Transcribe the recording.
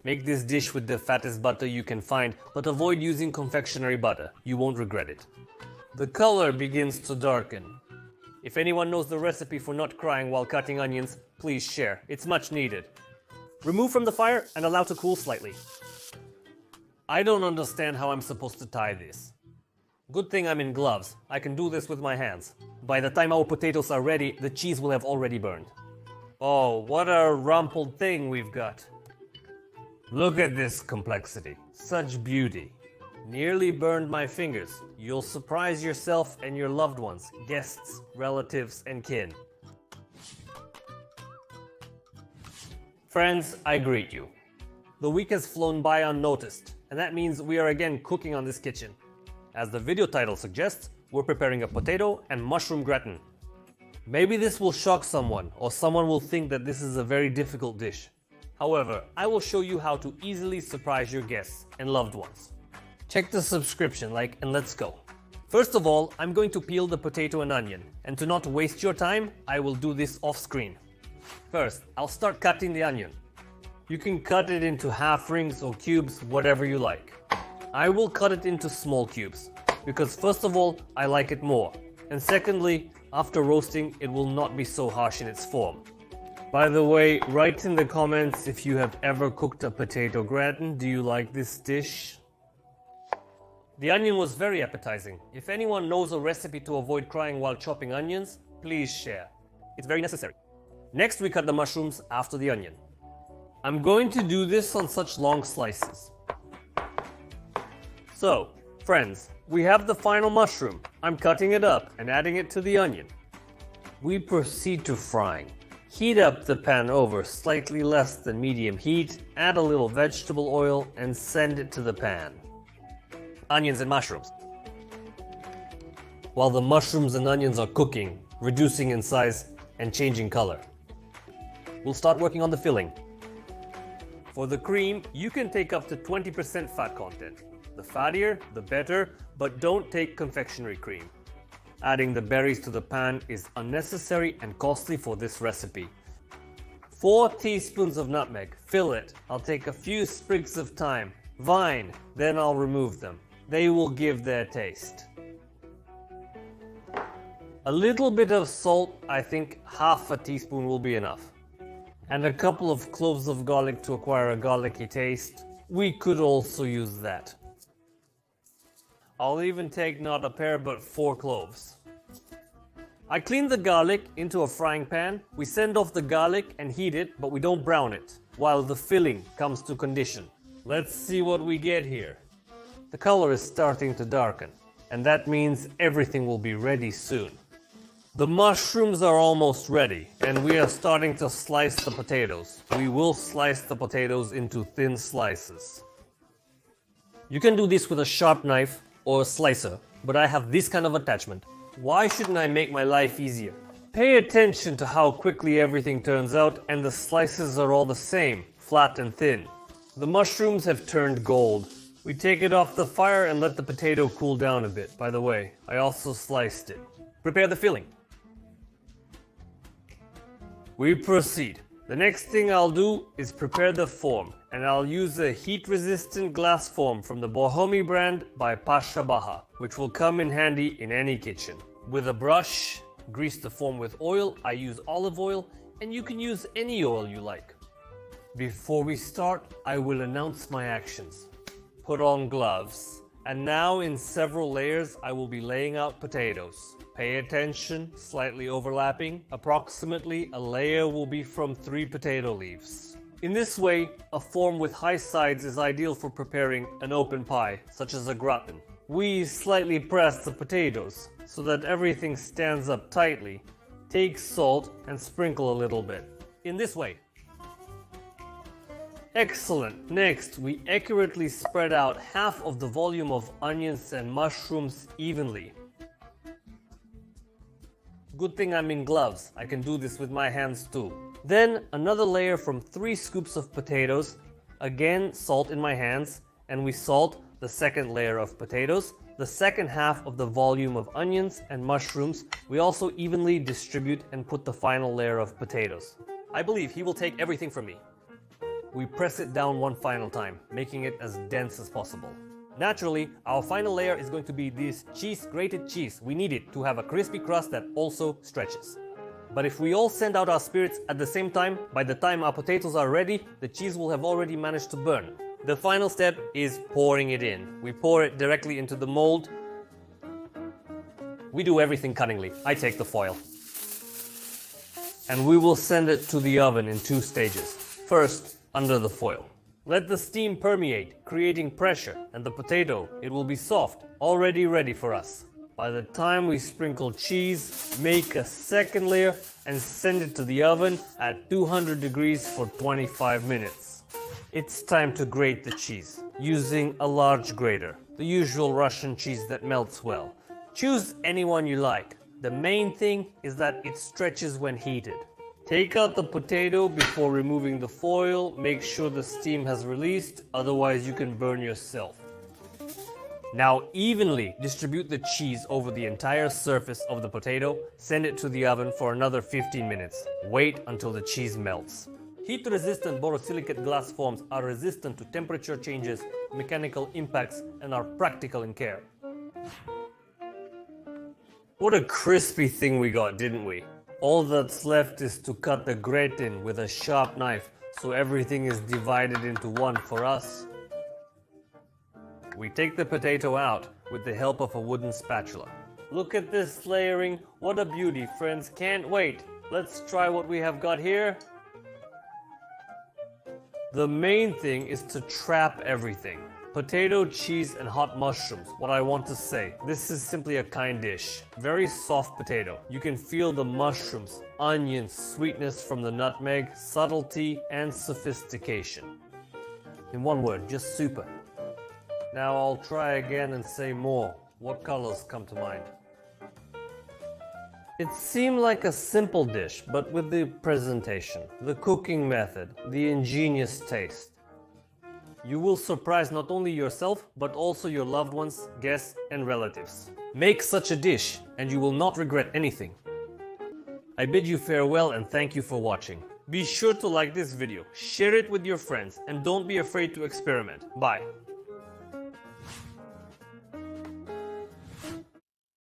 Make this dish with the fattest butter you can find, but avoid using confectionery butter. You won't regret it. The color begins to darken. If anyone knows the recipe for not crying while cutting onions, please share. It's much needed. Remove from the fire and allow to cool slightly. I don't understand how I'm supposed to tie this. Good thing I'm in gloves. I can do this with my hands. By the time our potatoes are ready, the cheese will have already burned. Oh, what a rumpled thing we've got. Look at this complexity. Such beauty. Nearly burned my fingers. You'll surprise yourself and your loved ones, guests, relatives, and kin. Friends, I greet you. The week has flown by unnoticed, and that means we are again cooking on this kitchen. As the video title suggests, we're preparing a potato and mushroom gratin. Maybe this will shock someone, or someone will think that this is a very difficult dish. However, I will show you how to easily surprise your guests and loved ones. Check the subscription like and let's go. First of all, I'm going to peel the potato and onion, and to not waste your time, I will do this off screen. First, I'll start cutting the onion. You can cut it into half rings or cubes, whatever you like. I will cut it into small cubes, because first of all, I like it more, and secondly, after roasting, it will not be so harsh in its form. By the way, write in the comments if you have ever cooked a potato gratin. Do you like this dish? The onion was very appetizing. If anyone knows a recipe to avoid crying while chopping onions, please share. It's very necessary. Next, we cut the mushrooms after the onion. I'm going to do this on such long slices. So, friends, we have the final mushroom. I'm cutting it up and adding it to the onion. We proceed to frying. Heat up the pan over slightly less than medium heat, add a little vegetable oil, and send it to the pan. Onions and mushrooms. While the mushrooms and onions are cooking, reducing in size, and changing color, we'll start working on the filling. For the cream, you can take up to 20% fat content. The fattier, the better, but don't take confectionery cream. Adding the berries to the pan is unnecessary and costly for this recipe. 4 teaspoons of nutmeg. Fill it. I'll take a few sprigs of thyme. Vine, then I'll remove them. They will give their taste. A little bit of salt, I think half a teaspoon will be enough. And a couple of cloves of garlic to acquire a garlicky taste. We could also use that. I'll even take not a pair but 4 cloves. I clean the garlic into a frying pan. We send off the garlic and heat it, but we don't brown it, while the filling comes to condition. Let's see what we get here. The color is starting to darken, and that means everything will be ready soon. The mushrooms are almost ready, and we are starting to slice the potatoes. We will slice the potatoes into thin slices. You can do this with a sharp knife or a slicer, but I have this kind of attachment. Why shouldn't I make my life easier? Pay attention to how quickly everything turns out, and the slices are all the same, flat and thin. The mushrooms have turned gold. We take it off the fire and let the potato cool down a bit. By the way, I also sliced it. Prepare the filling. We proceed. The next thing I'll do is prepare the form, and I'll use a heat-resistant glass form from the Bohemi brand by Pasha Baha, which will come in handy in any kitchen. With a brush, grease the form with oil. I use olive oil, and you can use any oil you like. Before we start, I will announce my actions. Put on gloves. And now in several layers, I will be laying out potatoes. Pay attention, slightly overlapping. Approximately a layer will be from 3 potato leaves. In this way, a form with high sides is ideal for preparing an open pie, such as a gratin. We slightly press the potatoes so that everything stands up tightly. Take salt and sprinkle a little bit. In this way. Excellent. Next, we accurately spread out half of the volume of onions and mushrooms evenly. Good thing I'm in gloves. I can do this with my hands too. Then another layer from 3 scoops of potatoes. Again, salt in my hands, and we salt the second layer of potatoes. The second half of the volume of onions and mushrooms. We also evenly distribute and put the final layer of potatoes. I believe he will take everything from me. we press it down one final time, making it as dense as possible. Naturally, our final layer is going to be this grated cheese. We need it to have a crispy crust that also stretches. But if we all send out our spirits at the same time, by the time our potatoes are ready, the cheese will have already managed to burn. The final step is pouring it in. We pour it directly into the mold. We do everything cunningly. I take the foil. And we will send it to the oven in 2 stages. First, under the foil. Let the steam permeate, creating pressure, and the potato, it will be soft, already ready for us. By the time we sprinkle cheese, make a second layer and send it to the oven at 200 degrees for 25 minutes. It's time to grate the cheese, using a large grater, the usual Russian cheese that melts well. Choose any one you like. The main thing is that it stretches when heated. Take out the potato before removing the foil, make sure the steam has released, otherwise you can burn yourself. Now evenly distribute the cheese over the entire surface of the potato, send it to the oven for another 15 minutes. Wait until the cheese melts. Heat-resistant borosilicate glass forms are resistant to temperature changes, mechanical impacts, and are practical in care. What a crispy thing we got, didn't we? All that's left is to cut the gratin with a sharp knife, so everything is divided into one for us. We take the potato out with the help of a wooden spatula. Look at this layering, what a beauty, friends, can't wait. Let's try what we have got here. The main thing is to trap everything. Potato, cheese, and hot mushrooms. What I want to say, this is simply a kind dish. Very soft potato. You can feel the mushrooms, onions, sweetness from the nutmeg, subtlety, and sophistication. In one word, just super. Now I'll try again and say more. What colors come to mind? It seemed like a simple dish, but with the presentation, the cooking method, the ingenious taste, you will surprise not only yourself, but also your loved ones, guests, and relatives. Make such a dish, and you will not regret anything. I bid you farewell and thank you for watching. Be sure to like this video, share it with your friends, and don't be afraid to experiment. Bye.